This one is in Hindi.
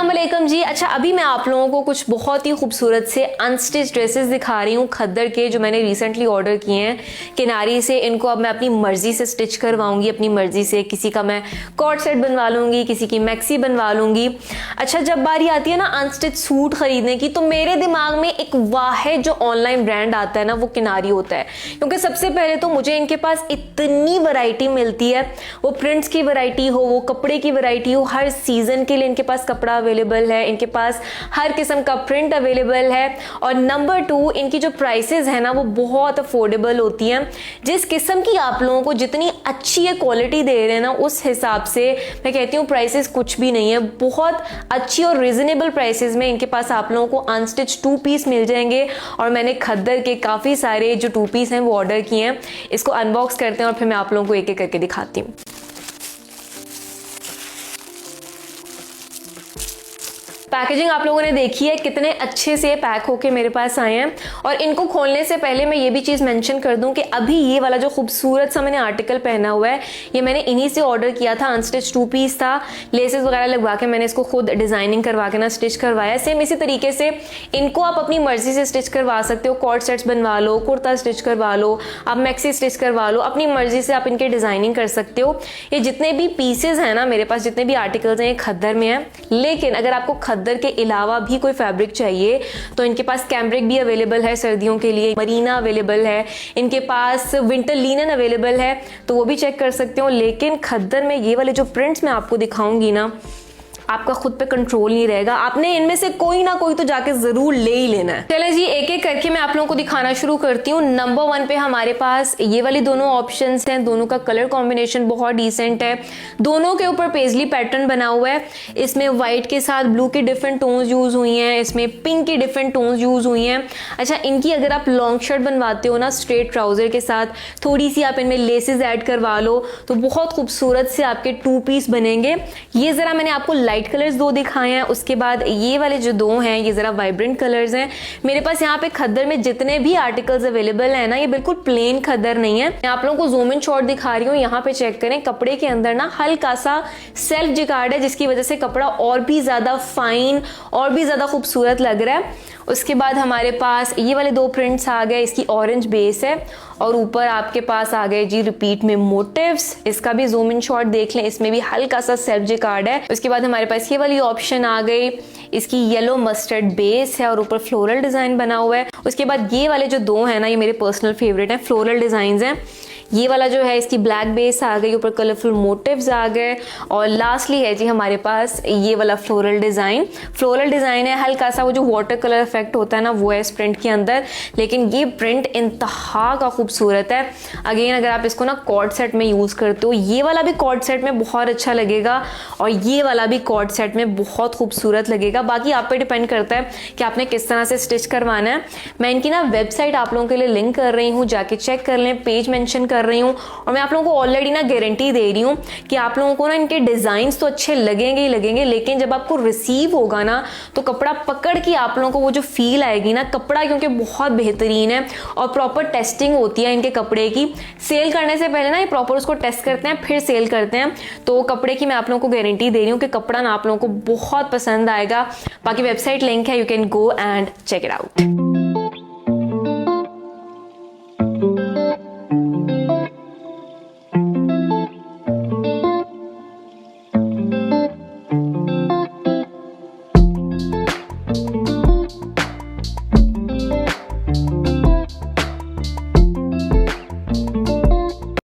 अस्सलाम वालेकुम जी। अच्छा, अभी मैं आप लोगों को कुछ बहुत ही खूबसूरत से अनस्टिच ड्रेसेस दिखा रही हूँ खद्दर के, जो मैंने रिसेंटली ऑर्डर किए हैं किनारी से। इनको अब मैं अपनी मर्जी से स्टिच करवाऊंगी, अपनी मर्जी से। किसी का मैं कॉर्ड सेट बनवा लूंगी, किसी की मैक्सी बनवा लूंगी। अच्छा, जब बारी आती है ना अनस्टिच सूट खरीदने की, तो मेरे दिमाग में एक वाहिद जो ऑनलाइन ब्रांड आता है ना, वो किनारी होता है। क्योंकि सबसे पहले तो मुझे इनके पास इतनी वैरायटी मिलती है, वो प्रिंट्स की वैरायटी हो, वो कपड़े की वैरायटी हो, हर सीजन के लिए इनके पास कपड़ा अवेलेबल है, इनके पास हर किस्म का प्रिंट अवेलेबल है। और नंबर 2, इनकी जो प्राइसेस है ना, वो बहुत अफोर्डेबल होती हैं। जिस किस्म की आप लोगों को जितनी अच्छी क्वालिटी दे रहे हैं ना, उस हिसाब से मैं कहती हूँ प्राइसेस कुछ भी नहीं है। बहुत अच्छी और रीजनेबल प्राइसेस में इनके पास आप लोगों को अनस्टिच 2 पीस मिल जाएंगे। और मैंने खद्दर के काफ़ी सारे जो 2 पीस हैं वो ऑर्डर किए हैं। इसको अनबॉक्स करते हैं और फिर मैं आप लोगों को एक एक करके दिखाती हूँ। पैकेजिंग आप लोगों ने देखी है, कितने अच्छे से पैक होके मेरे पास आए हैं। और इनको खोलने से पहले मैं ये भी चीज़ मेंशन कर दूं कि अभी ये वाला जो खूबसूरत सा मैंने आर्टिकल पहना हुआ है, ये मैंने इन्हीं से ऑर्डर किया था। अनस्टिच 2 पीस था, लेसेस वगैरह लगवा के मैंने इसको खुद डिजाइनिंग करवा के ना स्टिच करवाया। सेम इसी तरीके से इनको आप अपनी मर्जी से स्टिच करवा सकते हो। कॉर्ड सेट्स बनवा लो, कुर्ता स्टिच करवा लो, आप मैक्सी स्टिच करवा लो, अपनी मर्जी से आप इनके डिजाइनिंग कर सकते हो। ये जितने भी पीसेज हैं ना मेरे पास, जितने भी आर्टिकल्स हैं, ये खद्दर में है। लेकिन अगर आपको खद्दर के अलावा भी कोई फैब्रिक चाहिए तो इनके पास कैम्ब्रिक भी अवेलेबल है सर्दियों के लिए, मरीना अवेलेबल है, इनके पास विंटर लिनन अवेलेबल है, तो वो भी चेक कर सकते हो। लेकिन खद्दर में ये वाले जो प्रिंट्स मैं आपको दिखाऊंगी ना, आपका खुद पे कंट्रोल नहीं रहेगा। आपने इनमें से कोई ना कोई तो जाके जरूर ले ही लेना है। चले जी, एक एक करके मैं आप लोगों को दिखाना शुरू करती हूँ। नंबर 1 पे हमारे पास ये वाली दोनों ऑप्शंस हैं। दोनों का कलर कॉम्बिनेशन बहुत डिसेंट है। दोनों के ऊपर पेजली पैटर्न बना हुआ है। इसमें व्हाइट के साथ ब्लू की डिफरेंट टोन्स यूज हुई हैं, इसमें पिंक की डिफरेंट टोन्स यूज हुई हैं। अच्छा, इनकी अगर आप लॉन्ग शर्ट बनवाते हो ना स्ट्रेट ट्राउजर के साथ, थोड़ी सी आप इनमें लेसेस ऐड करवा लो तो बहुत खूबसूरत से आपके 2 पीस बनेंगे। ये जरा मैंने आपको लाइट कलर्स 2 दिखाए हैं। उसके बाद ये वाले जो 2 हैं, ये जरा वाइब्रेंट कलर्स हैं। मेरे पास यहाँ पे खद्दर में जितने भी आर्टिकल्स अवेलेबल है ना, ये बिल्कुल प्लेन खद्दर नहीं है। मैं आप लोगों को जूम इन शॉट दिखा रही हूँ। यहाँ पे चेक करें, कपड़े के अंदर ना हल्का सा सेल्फ जिकार्ड है, जिसकी वजह से कपड़ा और भी ज्यादा फाइन और भी ज्यादा खूबसूरत लग रहा है। उसके बाद हमारे पास ये वाले 2 प्रिंट्स आ गए। इसकी ऑरेंज बेस है और ऊपर आपके पास आ गए जी रिपीट में मोटिव्स। इसका भी जूम इन शॉट देख लें, इसमें भी हल्का सा सेल्फ जिकार्ड है। उसके बाद हमारे पास ये वाली ऑप्शन आ गई, इसकी येलो मस्टर्ड बेस है और ऊपर फ्लोरल डिजाइन बना हुआ है। उसके बाद ये वाले जो 2 हैं ना, ये मेरे पर्सनल फेवरेट हैं, फ्लोरल डिजाइन हैं। ये वाला जो है, इसकी ब्लैक बेस आ गई, ऊपर कलरफुल मोटिव्स आ गए। और लास्टली है जी हमारे पास ये वाला फ्लोरल डिजाइन। फ्लोरल डिजाइन है, हल्का सा वो जो वाटर कलर इफेक्ट होता है ना, वो है इस प्रिंट के अंदर। लेकिन ये प्रिंट इंतहा का खूबसूरत है। अगेन अगर आप इसको ना कॉर्ड सेट में यूज करते हो, ये वाला भी कॉर्ड सेट में बहुत अच्छा लगेगा और ये वाला भी कॉर्ड सेट में बहुत खूबसूरत लगेगा। बाकी आप पे डिपेंड करता है कि आपने किस तरह से स्टिच करवाना है। मैं इनकी ना वेबसाइट आप लोगों के लिए लिंक कर रही हूँ, जाके चेक कर लें, पेज मेंशन कर रही हूँ। और मैं आप लोगों को ऑलरेडी ना गारंटी दे रही हूँ कि आप लोगों को ना इनके डिजाइन तो अच्छे लगेंगे ही लगेंगे, लेकिन जब आपको रिसीव होगा ना, तो कपड़ा पकड़ के आप लोगों को वो जो फील आएगी ना, कपड़ा क्योंकि बहुत बेहतरीन है और प्रॉपर टेस्टिंग होती है इनके कपड़े की। सेल करने से पहले ना ये प्रॉपर उसको टेस्ट करते हैं, फिर सेल करते हैं। तो कपड़े की मैं आप लोगों को गारंटी दे रही हूँ कि कपड़ा ना आप लोगों को बहुत पसंद आएगा। बाकी वेबसाइट लिंक है, you can go and check it out.